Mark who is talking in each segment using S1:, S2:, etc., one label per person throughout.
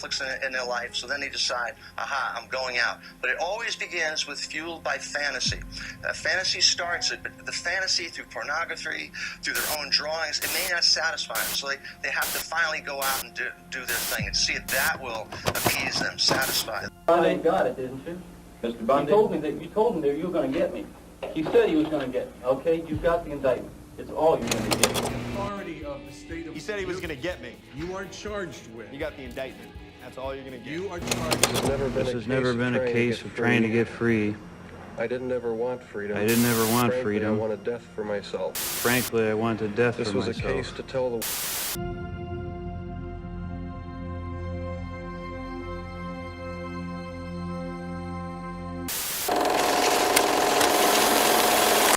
S1: conflicts in their life, so then they decide, aha, I'm going out. But it always begins with fueled by fantasy. Fantasy starts it, but the fantasy through pornography, through their own drawings, it may not satisfy them. So they have to finally go out and do their thing and see if that will appease them, satisfy them.
S2: Bundy got it, didn't you?
S3: Mr. Bundy?
S2: You told me that you were going to get me. You said he was going to get me, okay? You've got the indictment. It's all you're going to get.
S4: Authority of the state of...
S3: He said he was going to get me.
S4: You are charged with...
S3: You got the indictment. That's all you're going to get.
S4: You are charged with...
S5: This has never been a case of trying to get free.
S6: I didn't ever want freedom.
S5: I didn't ever want
S6: Frankly,
S5: freedom.
S6: I wanted death for myself.
S5: Frankly, I wanted death for myself.
S6: This was a case to tell the...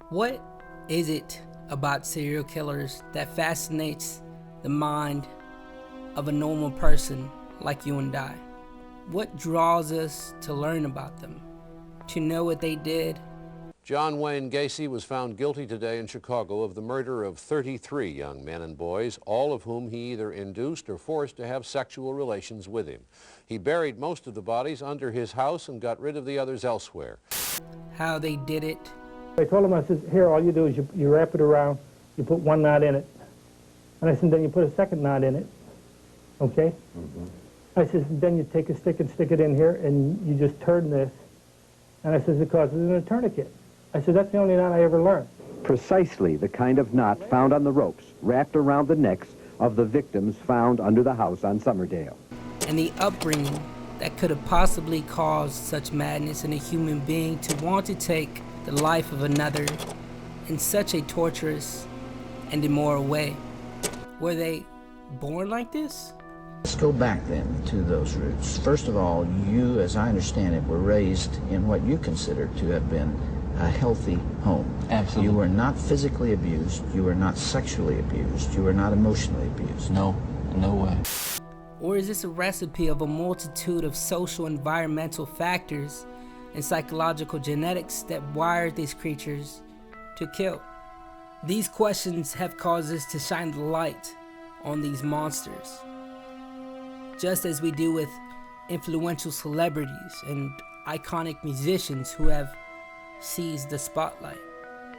S7: What is it about serial killers that fascinates the mind of a normal person like you and I? What draws us to learn about them, to know what they did?
S8: John Wayne Gacy was found guilty today in Chicago of the murder of 33 young men and boys, all of whom he either induced or forced to have sexual relations with him. He buried most of the bodies under his house and got rid of the others elsewhere.
S7: How they did it.
S9: I told him, I said, here, all you do is you wrap it around, you put one knot in it. And I said, then you put a second knot in it, okay? I said, then you take a stick and stick it in here, and you just turn this. And I said, it causes a tourniquet. I said, that's the only knot I ever learned.
S10: Precisely the kind of knot found on the ropes wrapped around the necks of the victims found under the house on Summerdale.
S7: And the upbringing that could have possibly caused such madness in a human being to want to take the life of another in such a torturous and immoral way. Were they born like this?
S11: Let's go back then to those roots. First of all, you, as I understand it, were raised in what you consider to have been a healthy home.
S2: Absolutely.
S11: You were not physically abused, you were not sexually abused, you were not emotionally abused.
S2: No, no way.
S7: Or is this a recipe of a multitude of social environmental factors and psychological genetics that wired these creatures to kill? These questions have caused us to shine the light on these monsters, just as we do with influential celebrities and iconic musicians who have seized the spotlight.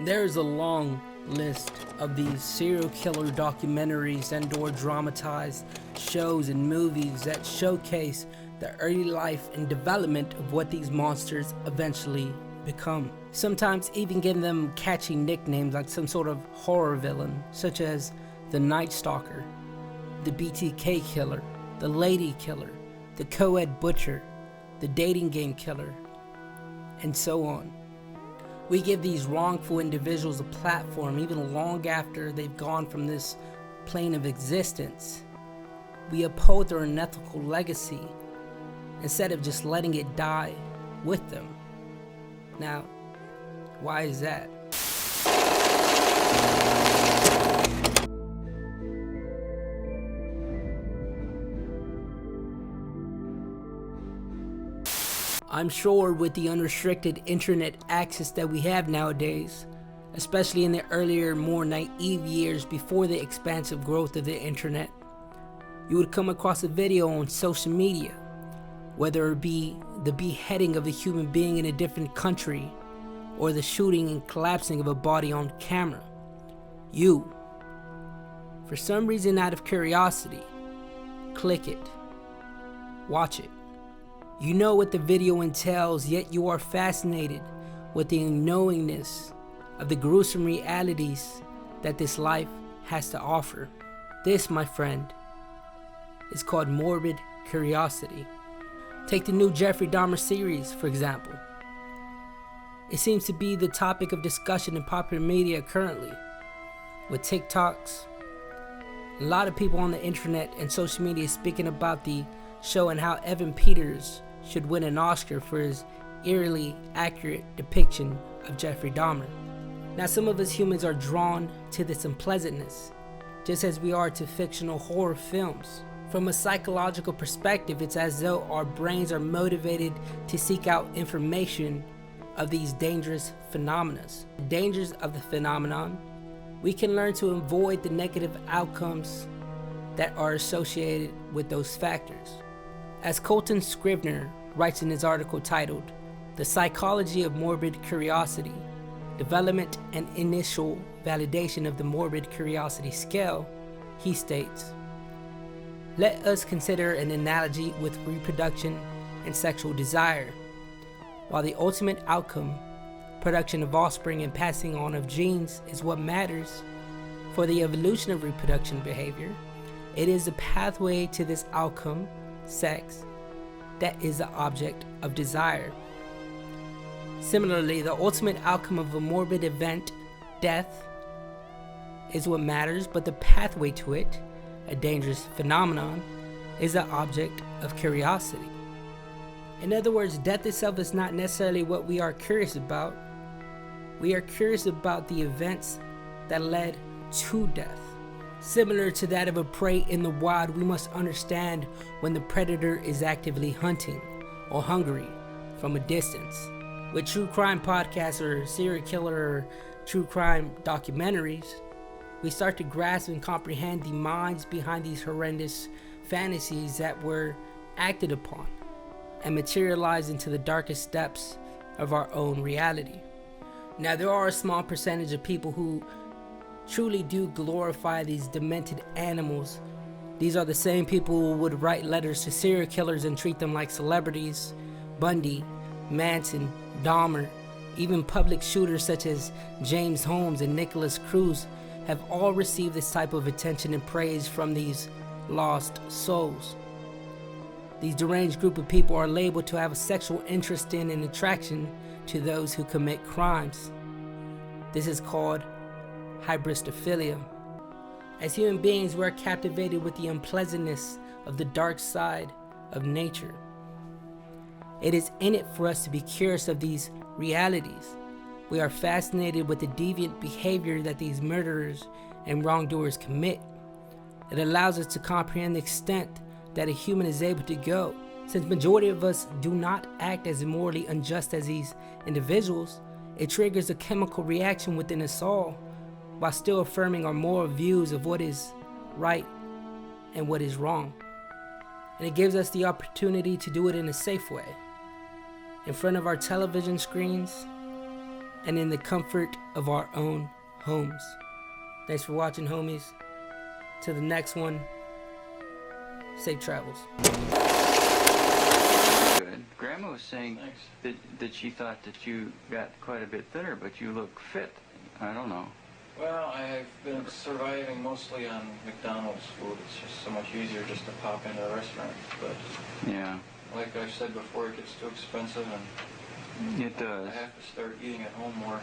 S7: There is a long list of these serial killer documentaries and/or dramatized shows and movies that showcase the early life and development of what these monsters eventually become. Sometimes even giving them catchy nicknames like some sort of horror villain, such as the Night Stalker, the BTK Killer, the Lady Killer, the Co-ed Butcher, the Dating Game Killer, and so on. We give these wrongful individuals a platform even long after they've gone from this plane of existence. We uphold their unethical legacy instead of just letting it die with them. Now, why is that? I'm sure with the unrestricted internet access that we have nowadays, especially in the earlier, more naive years before the expansive growth of the internet, you would come across a video on social media, whether it be the beheading of a human being in a different country or the shooting and collapsing of a body on camera. You, for some reason out of curiosity, click it, watch it. You know what the video entails, yet you are fascinated with the unknowingness of the gruesome realities that this life has to offer. This, my friend, is called morbid curiosity. Take the new Jeffrey Dahmer series, for example. It seems to be the topic of discussion in popular media currently, with TikToks. A lot of people on the internet and social media speaking about the show and how Evan Peters should win an Oscar for his eerily accurate depiction of Jeffrey Dahmer. Now, some of us humans are drawn to this unpleasantness, just as we are to fictional horror films. From a psychological perspective, it's as though our brains are motivated to seek out information of these dangerous phenomena. The dangers of the phenomenon, we can learn to avoid the negative outcomes that are associated with those factors. As Colton Scrivener writes in his article titled, "The Psychology of Morbid Curiosity, Development and Initial Validation of the Morbid Curiosity Scale," he states, "Let us consider an analogy with reproduction and sexual desire. While the ultimate outcome, production of offspring and passing on of genes, is what matters for the evolution of reproduction behavior, it is the pathway to this outcome, sex, that is the object of desire. Similarly, the ultimate outcome of a morbid event, death, is what matters, but the pathway to it, a dangerous phenomenon, is the object of curiosity." In other words, death itself is not necessarily what we are curious about. We are curious about the events that led to death. Similar to that of a prey in the wild, we must understand when the predator is actively hunting or hungry from a distance. With true crime podcasts or serial killer or true crime documentaries, we start to grasp and comprehend the minds behind these horrendous fantasies that were acted upon and materialized into the darkest depths of our own reality. Now, there are a small percentage of people who truly do glorify these demented animals. These are the same people who would write letters to serial killers and treat them like celebrities. Bundy, Manson, Dahmer, even public shooters such as James Holmes and Nicholas Cruz have all received this type of attention and praise from these lost souls. These deranged group of people are labeled to have a sexual interest in and attraction to those who commit crimes. This is called hybristophilia. As human beings, we are captivated with the unpleasantness of the dark side of nature. It is in it for us to be curious of these realities. We are fascinated with the deviant behavior that these murderers and wrongdoers commit. It allows us to comprehend the extent that a human is able to go. Since majority of us do not act as morally unjust as these individuals, it triggers a chemical reaction within us all, while still affirming our moral views of what is right and what is wrong. And it gives us the opportunity to do it in a safe way, in front of our television screens and in the comfort of our own homes. Thanks for watching, homies. Till the next one, safe travels.
S12: Good. Grandma was saying that she thought that you got quite a bit thinner, but you look fit. I don't know.
S13: Well, I've been surviving mostly on McDonald's food. It's just so much easier just to pop into the restaurant. But
S12: yeah,
S13: like I said before, it gets too expensive, and
S12: it does.
S13: I have to start eating at home more.